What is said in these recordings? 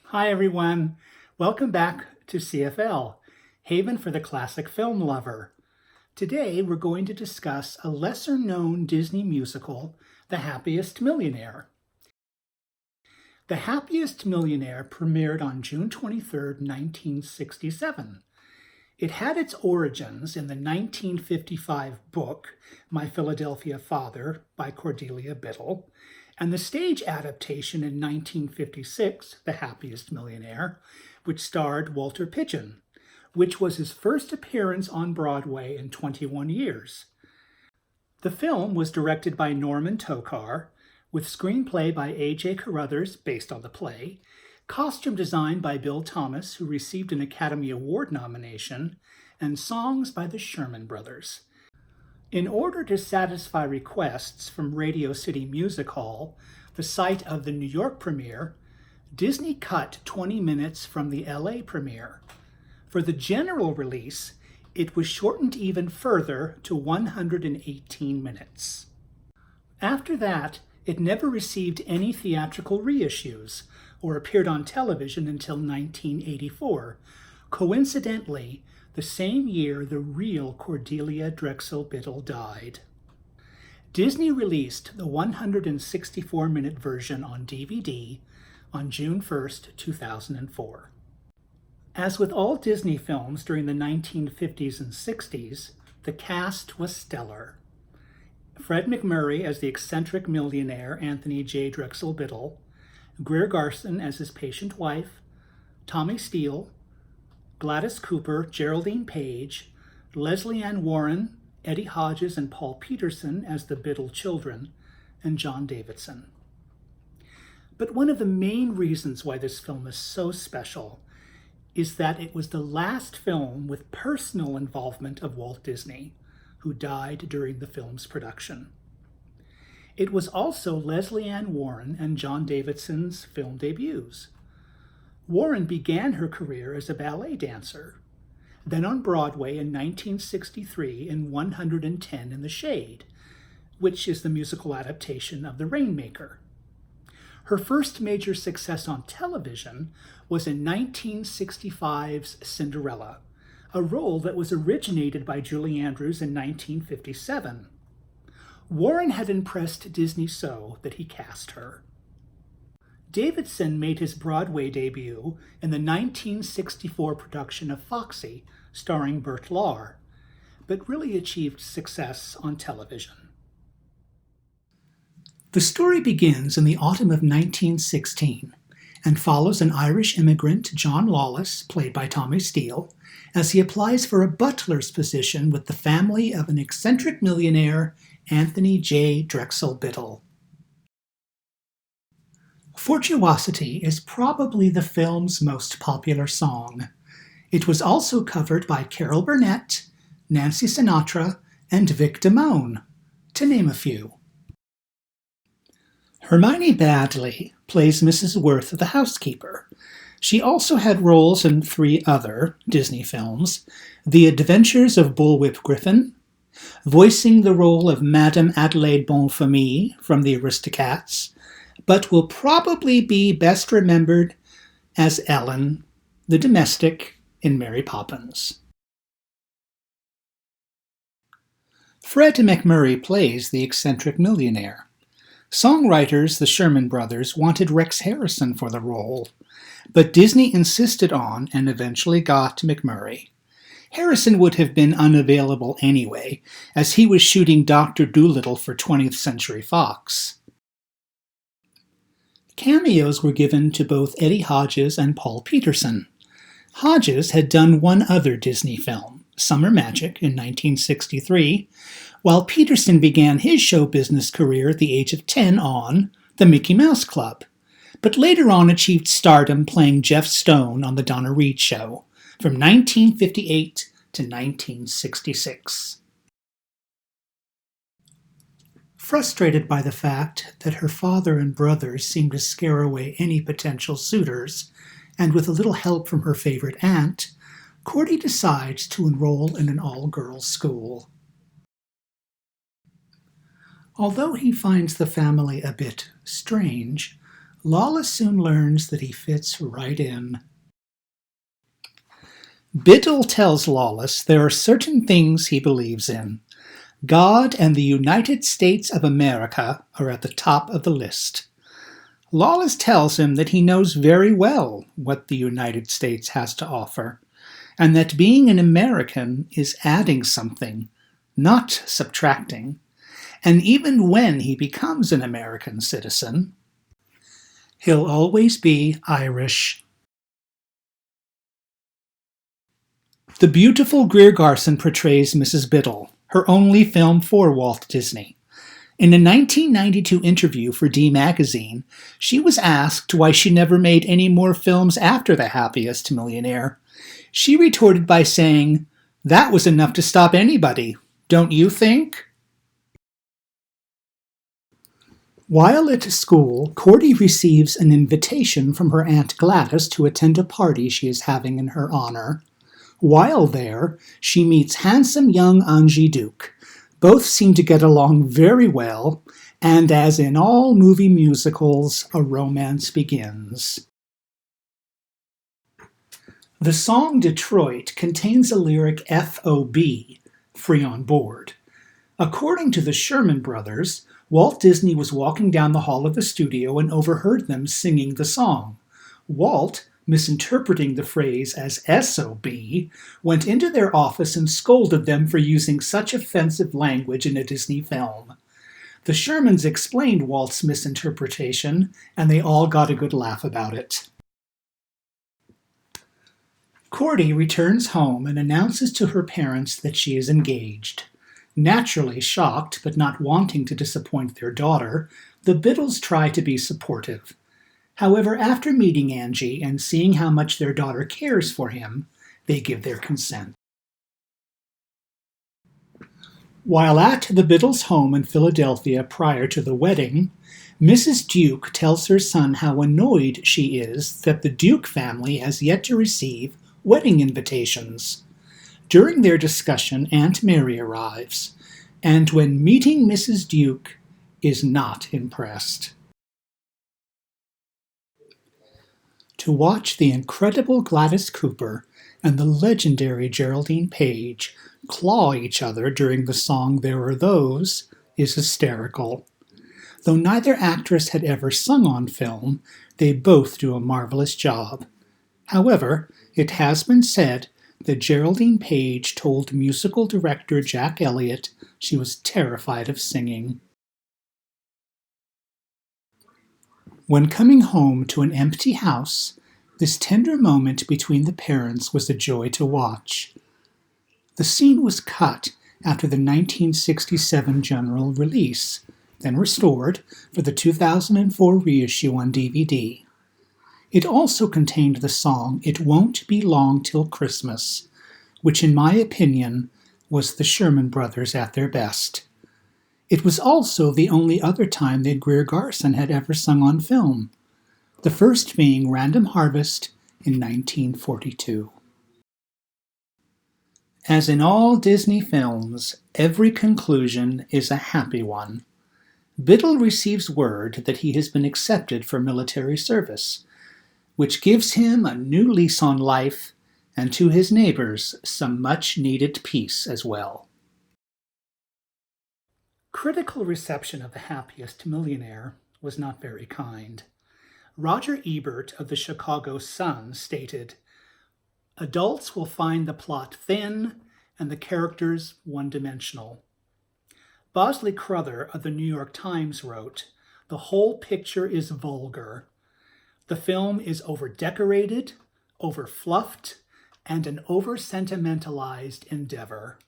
Hi everyone, welcome back to CFL, Haven for the Classic Film Lover. Today we're going to discuss a lesser known Disney musical, The Happiest Millionaire. The Happiest Millionaire premiered on June 23, 1967. It had its origins in the 1955 book, My Philadelphia Father by Cordelia Biddle, and the stage adaptation in 1956, The Happiest Millionaire, which starred Walter Pidgeon, which was his first appearance on Broadway in 21 years. The film was directed by Norman Tokar, with screenplay by A.J. Carruthers based on the play, costume design by Bill Thomas, who received an Academy Award nomination, and songs by the Sherman Brothers. In order to satisfy requests from Radio City Music Hall, the site of the New York premiere, Disney cut 20 minutes from the LA premiere. For the general release, it was shortened even further to 118 minutes. After that, it never received any theatrical reissues or appeared on television until 1984, coincidentally the same year the real Cordelia Drexel Biddle died. Disney released the 164-minute version on DVD on June 1, 2004. As with all Disney films during the 1950s and 60s, the cast was stellar. Fred MacMurray as the eccentric millionaire Anthony J. Drexel Biddle, Greer Garson as his patient wife, Tommy Steele, Gladys Cooper, Geraldine Page, Leslie Ann Warren, Eddie Hodges, and Paul Peterson as the Biddle children, and John Davidson. But one of the main reasons why this film is so special is that it was the last film with personal involvement of Walt Disney, who died during the film's production. It was also Leslie Ann Warren and John Davidson's film debuts. Warren began her career as a ballet dancer, then on Broadway in 1963 in 110 in the Shade, which is the musical adaptation of The Rainmaker. Her first major success on television was in 1965's Cinderella, a role that was originated by Julie Andrews in 1957. Warren had impressed Disney so that he cast her. Davidson made his Broadway debut in the 1964 production of Foxy, starring Burt Lahr, but really achieved success on television. The story begins in the autumn of 1916 and follows an Irish immigrant, John Lawless, played by Tommy Steele, as he applies for a butler's position with the family of an eccentric millionaire, Anthony J. Drexel Biddle. Fortuosity is probably the film's most popular song. It was also covered by Carol Burnett, Nancy Sinatra, and Vic Damone, to name a few. Hermione Baddeley plays Mrs. Worth, the housekeeper. She also had roles in 3 other Disney films: The Adventures of Bullwhip Griffin, voicing the role of Madame Adelaide Bonfamille from The Aristocats, but will probably be best remembered as Ellen, the domestic, in Mary Poppins. Fred MacMurray plays the eccentric millionaire. Songwriters, the Sherman Brothers, wanted Rex Harrison for the role, but Disney insisted on and eventually got MacMurray. Harrison would have been unavailable anyway, as he was shooting Dr. Dolittle for 20th Century Fox. Cameos were given to both Eddie Hodges and Paul Peterson. Hodges had done one other Disney film, Summer Magic, in 1963, while Peterson began his show business career at the age of 10 on The Mickey Mouse Club, but later on achieved stardom playing Jeff Stone on The Donna Reed Show from 1958 to 1966. Frustrated by the fact that her father and brothers seemed to scare away any potential suitors, and with a little help from her favorite aunt, Cordy decides to enroll in an all-girls school. Although he finds the family a bit strange, Lawless soon learns that he fits right in. Biddle tells Lawless there are certain things he believes in. God and the United States of America are at the top of the list. Lawless tells him that he knows very well what the United States has to offer, and that being an American is adding something, not subtracting. And even when he becomes an American citizen, he'll always be Irish. The beautiful Greer Garson portrays Mrs. Biddle, her only film for Walt Disney. In a 1992 interview for D Magazine, she was asked why she never made any more films after The Happiest Millionaire. She retorted by saying, "That was enough to stop anybody, don't you think?" While at school, Cordy receives an invitation from her Aunt Gladys to attend a party she is having in her honor. While there, she meets handsome young Angie Duke. Both seem to get along very well, and as in all movie musicals, a romance begins. The song Detroit contains a lyric FOB, free on board. According to the Sherman Brothers, Walt Disney was walking down the hall of the studio and overheard them singing the song. Walt, misinterpreting the phrase as SOB, went into their office and scolded them for using such offensive language in a Disney film. The Shermans explained Walt's misinterpretation, and they all got a good laugh about it. Cordy returns home and announces to her parents that she is engaged. Naturally shocked, but not wanting to disappoint their daughter, the Biddles try to be supportive. However, after meeting Angie and seeing how much their daughter cares for him, they give their consent. While at the Biddles' home in Philadelphia prior to the wedding, Mrs. Duke tells her son how annoyed she is that the Duke family has yet to receive wedding invitations. During their discussion, Aunt Mary arrives, and when meeting Mrs. Duke, is not impressed. To watch the incredible Gladys Cooper and the legendary Geraldine Page claw each other during the song There Are Those is hysterical. Though neither actress had ever sung on film, they both do a marvelous job. However, it has been said that Geraldine Page told musical director Jack Elliott she was terrified of singing. When coming home to an empty house, this tender moment between the parents was a joy to watch. The scene was cut after the 1967 general release, then restored for the 2004 reissue on DVD. It also contained the song It Won't Be Long Till Christmas, which in my opinion was the Sherman Brothers at their best. It was also the only other time that Greer Garson had ever sung on film, the first being Random Harvest in 1942. As in all Disney films, every conclusion is a happy one. Biddle receives word that he has been accepted for military service, which gives him a new lease on life, and to his neighbors some much-needed peace as well. Critical reception of The Happiest Millionaire was not very kind. Roger Ebert of the Chicago Sun stated, "Adults will find the plot thin and the characters one-dimensional." Bosley Crowther of the New York Times wrote, "The whole picture is vulgar. The film is over-decorated, over-fluffed, and an over-sentimentalized endeavor."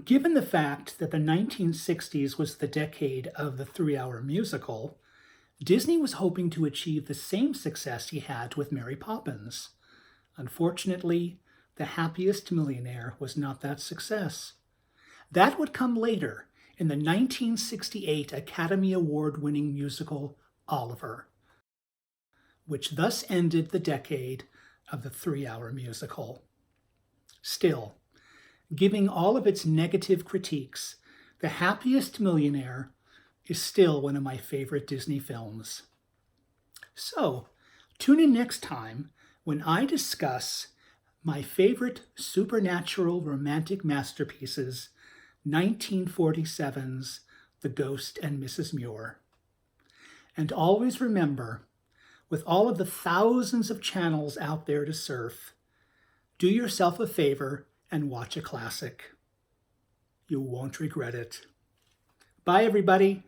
Given the fact that the 1960s was the decade of the 3-hour musical, Disney was hoping to achieve the same success he had with Mary Poppins. Unfortunately, The Happiest Millionaire was not that success. That would come later in the 1968 Academy Award-winning musical Oliver, which thus ended the decade of the 3-hour musical. Still, giving all of its negative critiques, The Happiest Millionaire is still one of my favorite Disney films. So, tune in next time when I discuss my favorite supernatural romantic masterpieces, 1947's The Ghost and Mrs. Muir. And always remember, with all of the thousands of channels out there to surf, do yourself a favor and watch a classic. You won't regret it. Bye, everybody.